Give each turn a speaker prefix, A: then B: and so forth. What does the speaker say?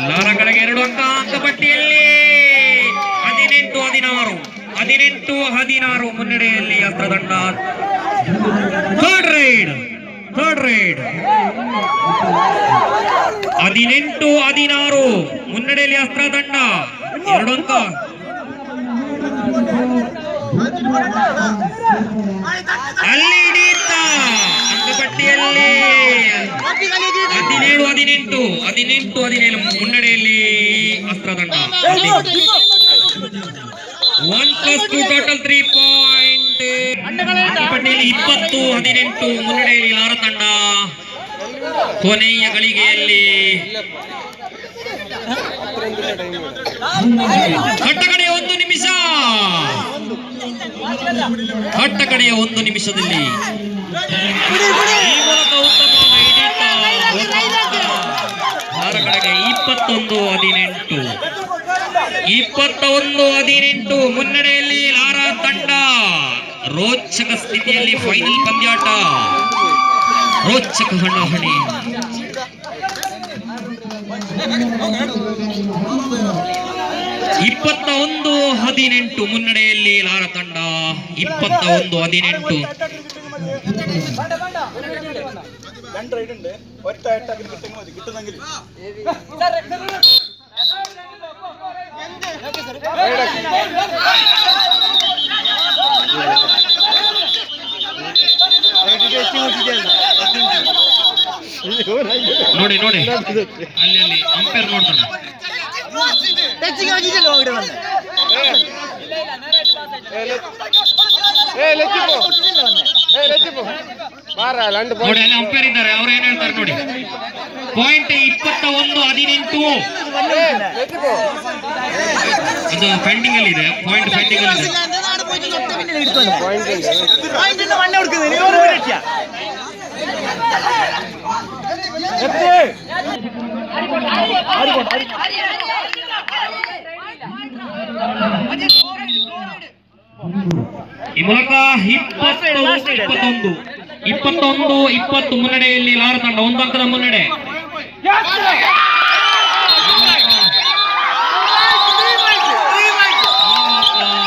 A: ಲಾರ ಕಡೆಗೆ 2 ಅಂಕ ಅಂಕಪಟ್ಟಿಯಲ್ಲಿ 18-16 ಮುನ್ನಡೆಯಲ್ಲಿ ಅಸ್ತ್ರದಂಡ. Third ride 18-16 ಮುನ್ನಡೆಯಲ್ಲಿ ಅಸ್ತ್ರದಂಡ 2 ಅಂಕ. ಅಲ್ಲಿ ಹಿಡಿಯುತ್ತ ಅಂಕಪಟ್ಟಿಯಲ್ಲಿ 17-17 ಮುನ್ನಡೆಯಲ್ಲಿ ಅಸ್ತ್ರದಂಡ. 1+2 ಟೋಟಲ್ 3 ಪಾಯಿಂಟ್. ಅಂಕಪಟ್ಟಿಯಲ್ಲಿ 20-18 ಮುನ್ನಡೆಯಲ್ಲಿ ಲಾರ ತಂಡ. ಕೊನೆಯ ಗಳಿಗೆಯಲ್ಲಿ ಕಟ್ಟಕಡೆಯ 1 ನಿಮಿಷ, ಕಟ್ಟಕಡೆಯ 1 ನಿಮಿಷದಲ್ಲಿ ಈ ಮೂಲಕ ಉತ್ತಮ ಹಿಡಿತ. ಲಾರ ಕಡೆಗೆ 21-18 ಮುನ್ನಡೆಯಲ್ಲಿ ಲಾರ ತಂಡ. ರೋಚಕ ಸ್ಥಿತಿಯಲ್ಲಿ ಫೈನಲ್ ಪಂದ್ಯಾಟ, ರೋಚಕ ಹಣಾಹಣಿ. 21-18 ಮುನ್ನಡೆಯಲ್ಲಿ ಲಾರ ತಂಡ. 21-18 ನೋಡಿ ಅಲ್ಲಿ ಅಂಪೈರ್ ನೋಡ್ತಾನೆ. ನೋಡಿ ಅಲ್ಲಿ ಅಂಪೈರ್ ಇದ್ದಾರೆ, ಅವ್ರು ಏನ್ ಹೇಳ್ತಾರೆ ನೋಡಿ. ಪಾಯಿಂಟ್ 21-18 ಅದು ಪೆಂಡಿಂಗ್ ಅಲ್ಲಿ ಇದೆ. ಪಾಯಿಂಟ್ ಪೆಂಡಿಂಗ್ ಅಲ್ಲಿ ಇದೆ. ಈ ಮೂಲಕ 21-20 ಮುನ್ನಡೆಯಲ್ಲಿ ಲಾರ ತಂಡ 1 ಅಂಕದ ಮುನ್ನಡೆ.